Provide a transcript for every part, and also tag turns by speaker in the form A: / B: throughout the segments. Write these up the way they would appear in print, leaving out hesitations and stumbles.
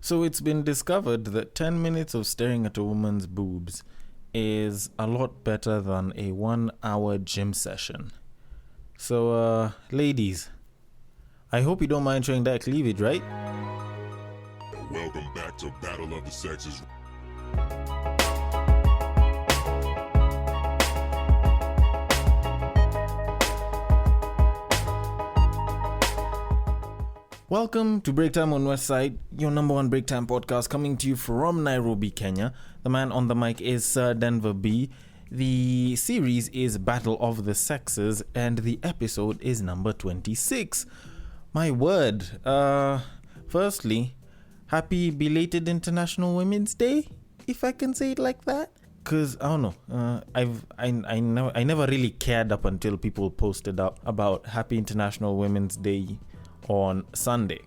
A: So it's been discovered that 10 minutes of staring at a woman's boobs is a lot better than a 1 hour gym session. So, ladies, I hope you don't mind showing that cleavage, right?
B: Welcome back to Battle of the Sexes.
A: Welcome to Break Time on Westside, your number one break time podcast coming to you from Nairobi, Kenya. The man on the mic is Sir Denver B. The series is Battle of the Sexes and the episode is number 26. My word. Firstly, happy belated International Women's Day, if I can say it like that. Cause I don't know, I never really cared up until people posted up about Happy International Women's Day on Sunday.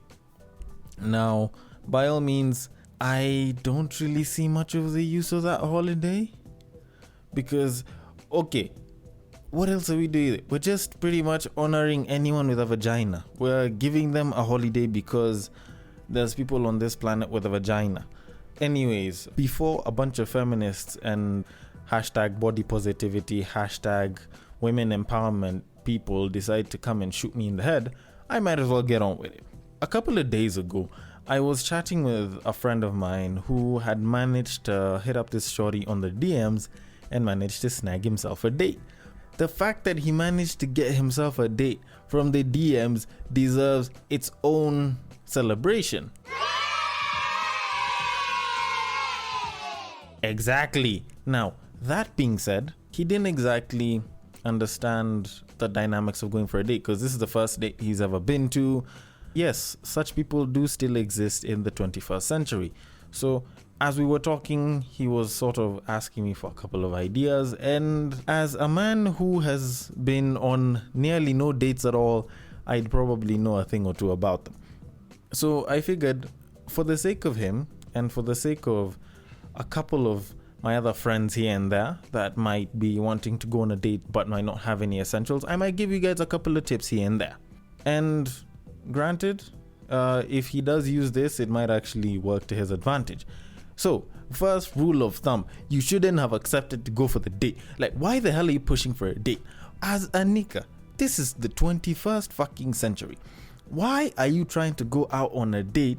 A: Now, by all means, I don't really see much of the use of that holiday because, okay, what else are we doing? We're just pretty much honoring anyone with a vagina. We're giving them a holiday because there's people on this planet with a vagina. Anyways, before a bunch of feminists and hashtag body positivity, hashtag women empowerment people decide to come and shoot me in the head, I might as well get on with it. A couple of days ago, I was chatting with a friend of mine who had managed to hit up this shorty on the DMs and managed to snag himself a date. The fact that he managed to get himself a date from the DMs deserves its own celebration. Exactly. Now, that being said, he didn't exactly understand the dynamics of going for a date because this is the first date he's ever been to. Yes, such people do still exist in the 21st century. So as we were talking, he was sort of asking me for a couple of ideas, and as a man who has been on nearly no dates at all, I'd probably know a thing or two about them. So I figured, for the sake of him and for the sake of a couple of my other friends here and there that might be wanting to go on a date but might not have any essentials, I might give you guys a couple of tips here and there. And granted, if he does use this, it might actually work to his advantage. So, first rule of thumb, you shouldn't have accepted to go for the date. Like, why the hell are you pushing for a date? As a nigga, this is the 21st fucking century. Why are you trying to go out on a date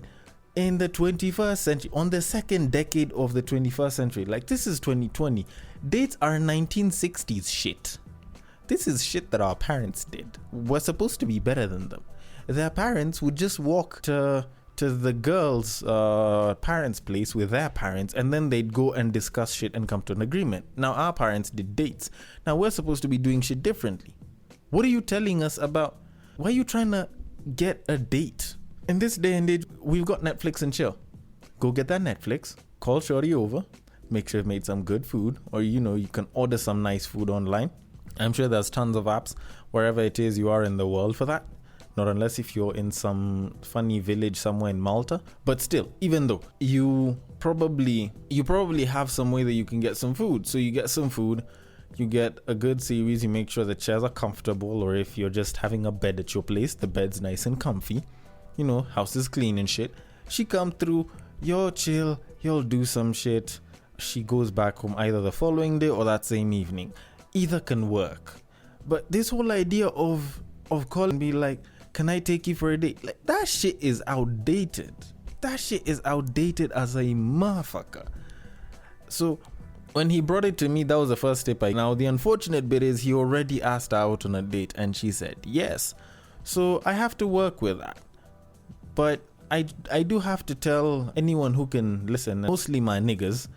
A: in the 21st century, on the second decade of the 21st century? Like, this is 2020. Dates are 1960s shit. This is shit that our parents did. We're supposed to be better than them. Their parents would just walk to the girl's parents' place with their parents, and then they'd go and discuss shit and come to an agreement. Now, our parents did dates. Now, we're supposed to be doing shit differently. What are you telling us about? Why are you trying to get a date? In this day and age, we've got Netflix and chill. Go get that Netflix, call shorty over, make sure you've made some good food, or you can order some nice food online. I'm sure there's tons of apps wherever it is you are in the world for that. Not unless if you're in some funny village somewhere in Malta. But still, even though you probably have some way that you can get some food. So you get some food, you get a good series, you make sure the chairs are comfortable, or if you're just having a bed at your place, the bed's nice and comfy. House is clean and shit. She come through, you're chill, you'll do some shit. She goes back home either the following day or that same evening. Either can work. But this whole idea of calling and be like, can I take you for a date? Like, that shit is outdated. That shit is outdated as a motherfucker. So when he brought it to me, that was the first step. Now the unfortunate bit is he already asked her out on a date and she said yes. So I have to work with that. But I do have to tell anyone who can listen, mostly my niggas,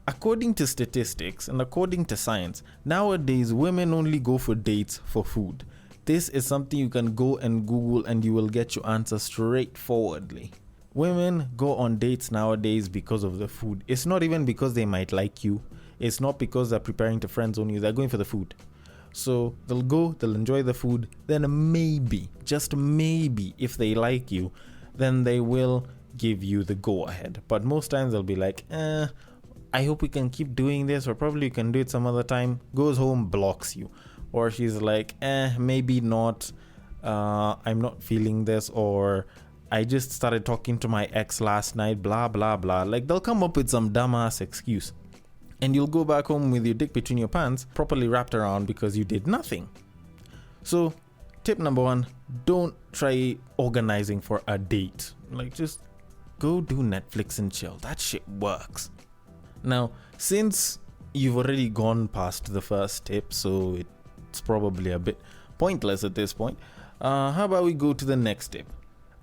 A: according to statistics and according to science, nowadays women only go for dates for food. This is something you can go and Google and you will get your answer straightforwardly. Women go on dates nowadays because of the food. It's not even because they might like you. It's not because they're preparing to friend zone you. They're going for the food. So they'll go, they'll enjoy the food. Then maybe, just maybe, if they like you, then they will give you the go ahead. But most times they'll be like, I hope we can keep doing this, or probably you can do it some other time. Goes home, blocks you. Or she's like, maybe not, I'm not feeling this, or I just started talking to my ex last night, blah, blah, blah. Like, they'll come up with some dumbass excuse. And you'll go back home with your dick between your pants, properly wrapped around because you did nothing. So, tip number 1, don't try organizing for a date. Like, just go do Netflix and chill. That shit works. Now, since you've already gone past the first tip, so it's probably a bit pointless at this point, how about we go to the next tip?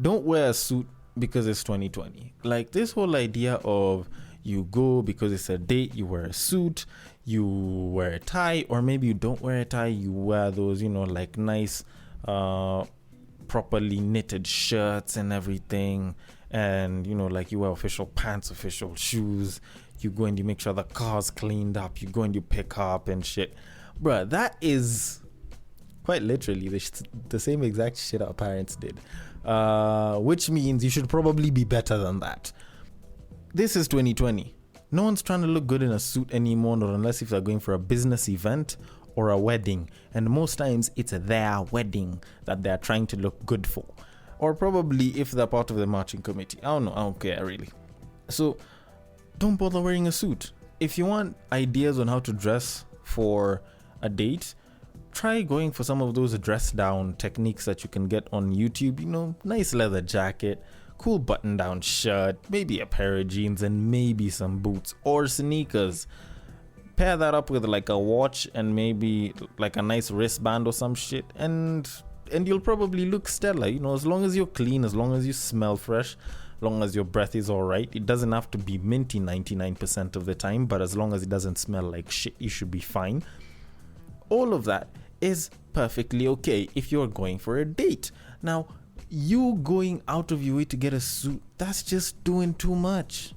A: Don't wear a suit because it's 2020. Like, this whole idea of you go because it's a date, you wear a suit, you wear a tie, or maybe you don't wear a tie, you wear those, like nice, properly knitted shirts and everything, and, like you wear official pants, official shoes, you go and you make sure the car's cleaned up, you go and you pick up and shit. Bruh, that is quite literally the same exact shit our parents did. Which means you should probably be better than that. This is 2020. No one's trying to look good in a suit anymore, not unless if they're going for a business event or a wedding. And most times it's their wedding that they're trying to look good for. Or probably if they're part of the marching committee. I don't know. I don't care really. So don't bother wearing a suit. If you want ideas on how to dress for a date, try going for some of those dress down techniques that you can get on YouTube. Nice leather jacket, cool button down shirt, maybe a pair of jeans, and maybe some boots or sneakers. Pair that up with like a watch and maybe like a nice wristband or some shit, and you'll probably look stellar. As long as you're clean, as long as you smell fresh, as long as your breath is alright. It doesn't have to be minty 99% of the time, but as long as it doesn't smell like shit, you should be fine. All of that is perfectly okay if you're going for a date. Now, you going out of your way to get a suit, that's just doing too much.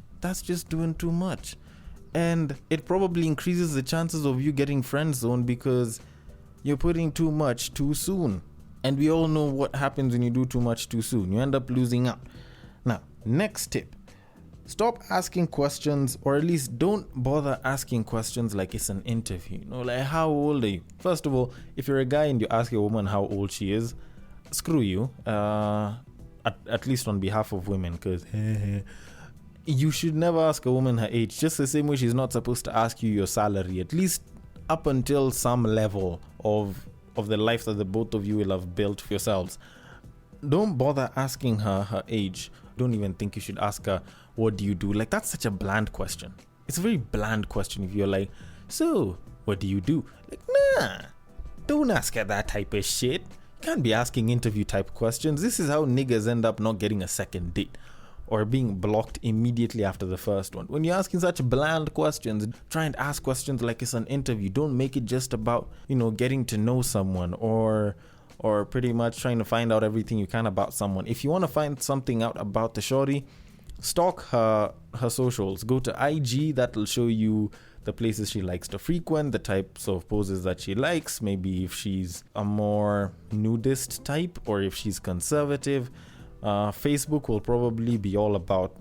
A: And it probably increases the chances of you getting friend zoned because you're putting too much too soon. And we all know what happens when you do too much too soon. You end up losing out. Now, next tip. Stop asking questions, or at least don't bother asking questions like it's an interview. Like, how old are you? First of all, if you're a guy and you ask a woman how old she is, screw you. At least on behalf of women, because you should never ask a woman her age. Just the same way she's not supposed to ask you your salary, at least up until some level of the life that the both of you will have built for yourselves. Don't bother asking her her age. Don't even think you should ask her, what do you do? Like, that's such a bland question. It's a very bland question if you're like, so, what do you do? Like, nah, don't ask her that type of shit. You can't be asking interview type questions. This is how niggas end up not getting a second date or being blocked immediately after the first one. When you're asking such bland questions, try and ask questions like it's an interview. Don't make it just about, getting to know someone or pretty much trying to find out everything you can about someone. If you want to find something out about the shorty, stalk her socials. Go to IG. That'll show you the places she likes to frequent, the types of poses that she likes, maybe if she's a more nudist type or if she's conservative. Facebook will probably be all about,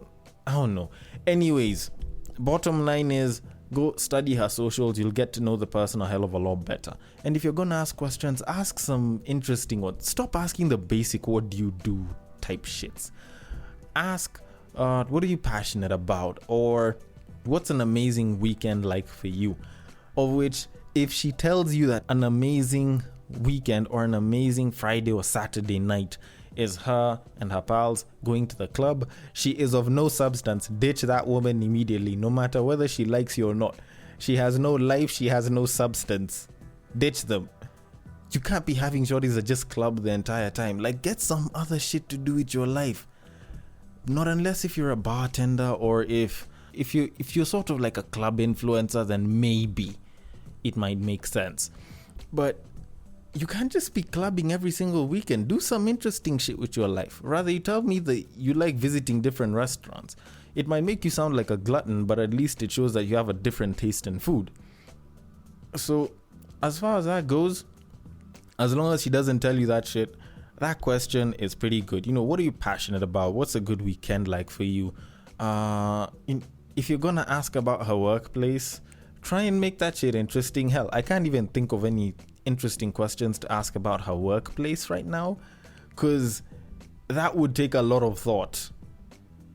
A: I don't know. Anyways, bottom line is, go study her socials. You'll get to know the person a hell of a lot better. And if you're gonna ask questions, ask some interesting ones. Stop asking the basic what do you do type shits. Ask what are you passionate about, or what's an amazing weekend like for you? Of which, if she tells you that an amazing weekend or an amazing Friday or Saturday night is her and her pals going to the club, she is of no substance. Ditch that woman immediately, no matter whether she likes you or not. She has no life, she has no substance. Ditch them. You can't be having shorties that just club the entire time. Like, get some other shit to do with your life. Not unless if you're a bartender, or if you're sort of like a club influencer, then maybe it might make sense. But you can't just be clubbing every single weekend. Do some interesting shit with your life. Rather, you tell me that you like visiting different restaurants. It might make you sound like a glutton, but at least it shows that you have a different taste in food. So, as far as that goes, as long as she doesn't tell you that shit, that question is pretty good. What are you passionate about? What's a good weekend like for you? If you're gonna ask about her workplace, try and make that shit interesting. Hell, I can't even think of any interesting questions to ask about her workplace right now, because that would take a lot of thought.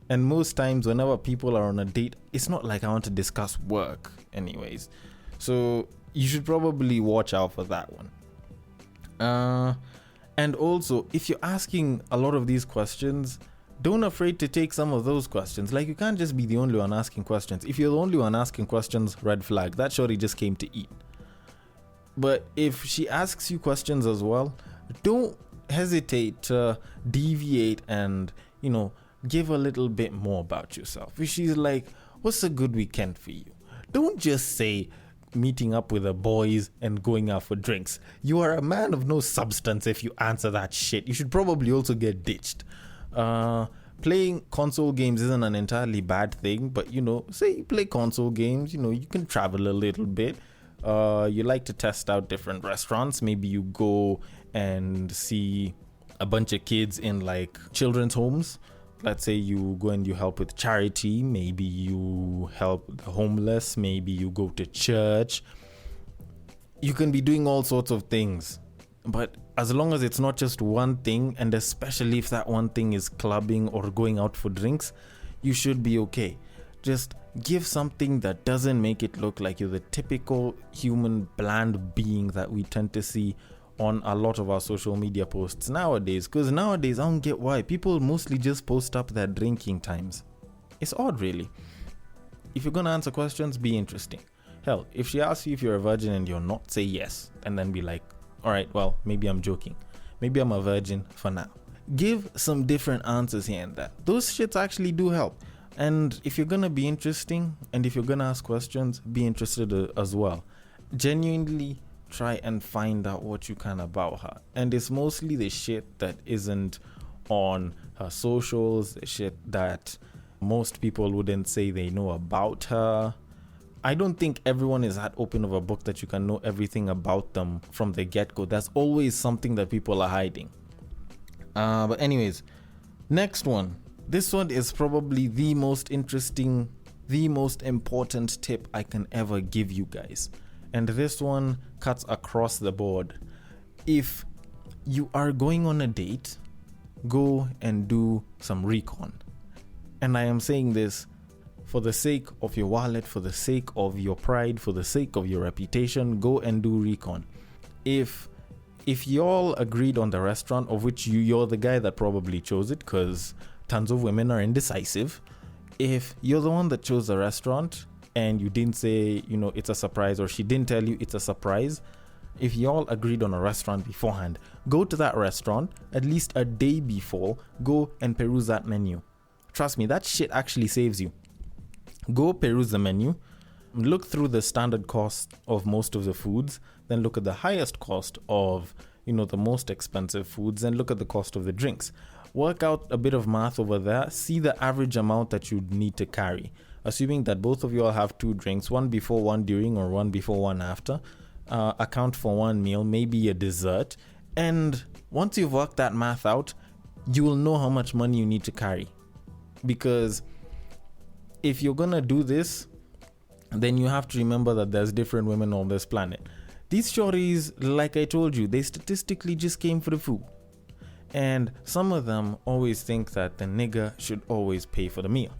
A: And most times whenever people are on a date, it's not like I want to discuss work anyways. So you should probably watch out for that one. And also, if you're asking a lot of these questions, don't afraid to take some of those questions. Like, you can't just be the only one asking questions. If you're the only one asking questions, red flag. That shorty just came to eat. But if she asks you questions as well, don't hesitate to deviate and, give a little bit more about yourself. If she's like, what's a good weekend for you? Don't just say meeting up with the boys and going out for drinks. You are a man of no substance if you answer that shit. You should probably also get ditched. Playing console games isn't an entirely bad thing, but say you play console games, you can travel a little bit. You like to test out different restaurants. Maybe you go and see a bunch of kids in like children's homes. Let's say you go and you help with charity. Maybe you help the homeless. Maybe you go to church. You can be doing all sorts of things. But as long as it's not just one thing, and especially if that one thing is clubbing or going out for drinks, you should be okay. Just give something that doesn't make it look like you're the typical human bland being that we tend to see on a lot of our social media posts nowadays. Because nowadays, I don't get why people mostly just post up their drinking times. It's odd, really. If you're going to answer questions, be interesting. Hell, if she asks you if you're a virgin and you're not, say yes. And then be like, all right, well, maybe I'm joking. Maybe I'm a virgin for now. Give some different answers here and there. Those shits actually do help. And if you're going to be interesting and if you're going to ask questions, be interested as well. Genuinely try and find out what you can about her. And it's mostly the shit that isn't on her socials, the shit that most people wouldn't say they know about her. I don't think everyone is that open of a book that you can know everything about them from the get-go. There's always something that people are hiding. But anyways, next one. This one is probably the most interesting, the most important tip I can ever give you guys. And this one cuts across the board. If you are going on a date, go and do some recon. And I am saying this for the sake of your wallet, for the sake of your pride, for the sake of your reputation. Go and do recon. If y'all agreed on the restaurant, of which you're the guy that probably chose it, because tons of women are indecisive. If you're the one that chose the restaurant and you didn't say, it's a surprise, or she didn't tell you it's a surprise, if y'all agreed on a restaurant beforehand, go to that restaurant at least a day before. Go and peruse that menu. Trust me, that shit actually saves you. Go peruse the menu, look through the standard cost of most of the foods, then look at the highest cost of, the most expensive foods, and look at the cost of the drinks. Work out a bit of math over there, see the average amount that you need to carry. Assuming that both of you all have 2 drinks, one before, one during, or one before, one after. Account for 1 meal, maybe a dessert. And once you've worked that math out, you will know how much money you need to carry. Because if you're gonna do this, then you have to remember that there's different women on this planet. These shorties, like I told you, they statistically just came for the food. And some of them always think that the nigga should always pay for the meal.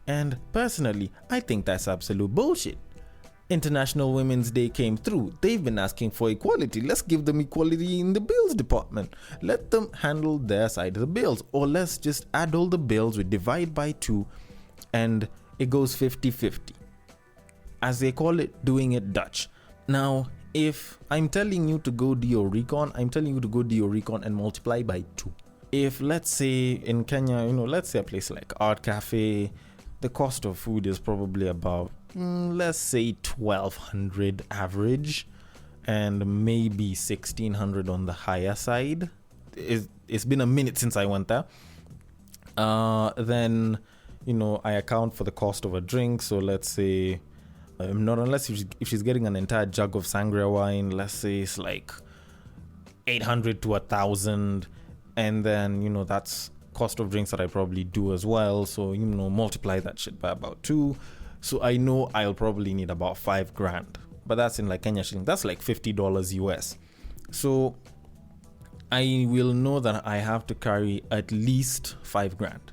A: And personally, I think that's absolute bullshit. International Women's Day came through. They've been asking for equality. Let's give them equality in the bills department. Let them handle their side of the bills. Or let's just add all the bills, we divide by 2, and it goes 50-50. As they call it, doing it Dutch. Now, if I'm telling you to go do your recon, I'm telling you to go do your recon and multiply by 2. If, let's say in Kenya, let's say a place like Art Cafe, the cost of food is probably about, let's say 1,200 average, and maybe 1,600 on the higher side. It's been a minute since I went there. Then, I account for the cost of a drink. So let's say, not unless if she's getting an entire jug of sangria wine, let's say it's like 800 to 1,000, and then that's cost of drinks that I probably do as well. So multiply that shit by about 2. So I know I'll probably need about $5,000, but that's in like Kenya shilling. That's like $50 US. So I will know that I have to carry at least 5 grand.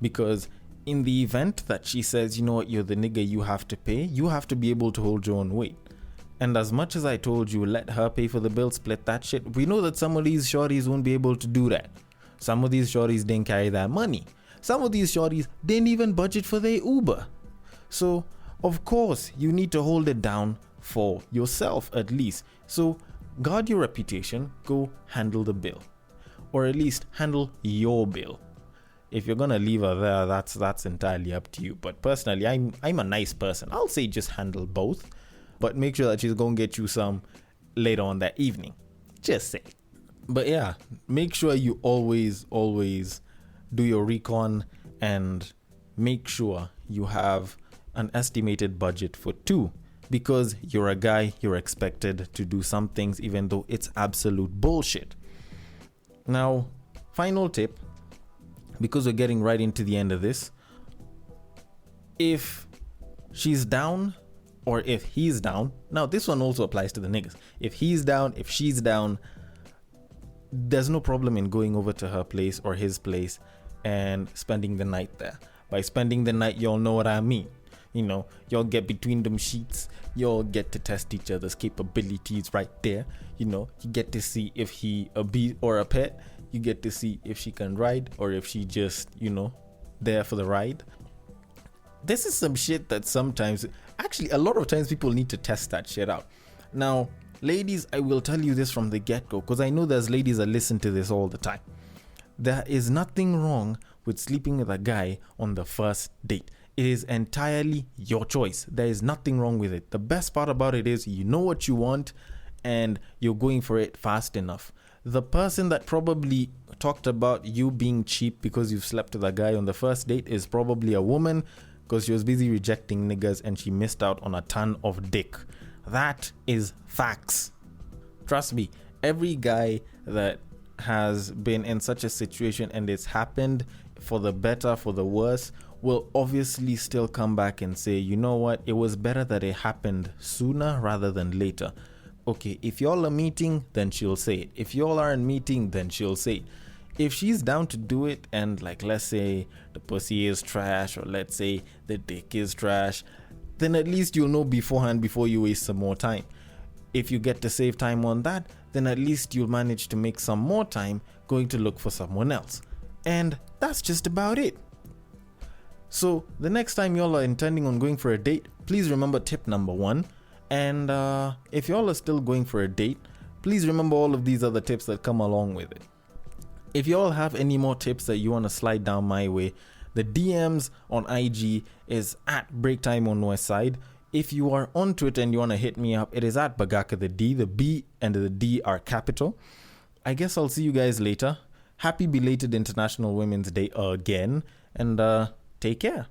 A: Because in the event that she says, you know what, you're the nigga, you have to pay, you have to be able to hold your own weight. And as much as I told you, let her pay for the bill, split that shit, we know that some of these shorties won't be able to do that. Some of these shorties didn't carry that money. Some of these shorties didn't even budget for their Uber. So, of course, you need to hold it down for yourself at least. So, guard your reputation, go handle the bill. Or at least handle your bill. If you're gonna leave her there, that's entirely up to you. But personally, I'm a nice person. I'll say just handle both. But make sure that she's gonna get you some later on that evening. Just say. But yeah, make sure you always do your recon and make sure you have an estimated budget for 2. Because you're a guy, you're expected to do some things even though it's absolute bullshit. Now, final tip, because we're getting right into the end of this. If she's down, or if he's down, now this one also applies to the niggas. If he's down, if she's down, there's no problem in going over to her place or his place and spending the night there. By spending the night, y'all know what I mean. You know, y'all get between them sheets, y'all get to test each other's capabilities right there. You know, you get to see if he a bee or a pet. You get to see if she can ride or if she just, you know, there for the ride. This is some shit that sometimes, actually a lot of times people need to test that shit out. Now, ladies, I will tell you this from the get-go because I know there's ladies that listen to this all the time. There is nothing wrong with sleeping with a guy on the first date. It is entirely your choice. There is nothing wrong with it. The best part about it is you know what you want and you're going for it fast enough. The person that probably talked about you being cheap because you've slept with a guy on the first date is probably a woman because she was busy rejecting niggas and she missed out on a ton of dick. That is facts. Trust me, every guy that has been in such a situation and it's happened for the better, for the worse, will obviously still come back and say, you know what, it was better that it happened sooner rather than later. Okay, if y'all are meeting, then she'll say it. If y'all aren't meeting, then she'll say it. If she's down to do it and like let's say the pussy is trash or let's say the dick is trash, then at least you'll know beforehand before you waste some more time. If you get to save time on that, then at least you'll manage to make some more time going to look for someone else. And that's just about it. So the next time y'all are intending on going for a date, please remember tip number 1. And if y'all are still going for a date, please remember all of these other tips that come along with it. If y'all have any more tips that you want to slide down my way, the DMs on IG is at Breaktime on Westside. If you are on Twitter and you want to hit me up, it is at Bagaka the D. The B and the D are capital. I guess I'll see you guys later. Happy belated International Women's Day again. And take care.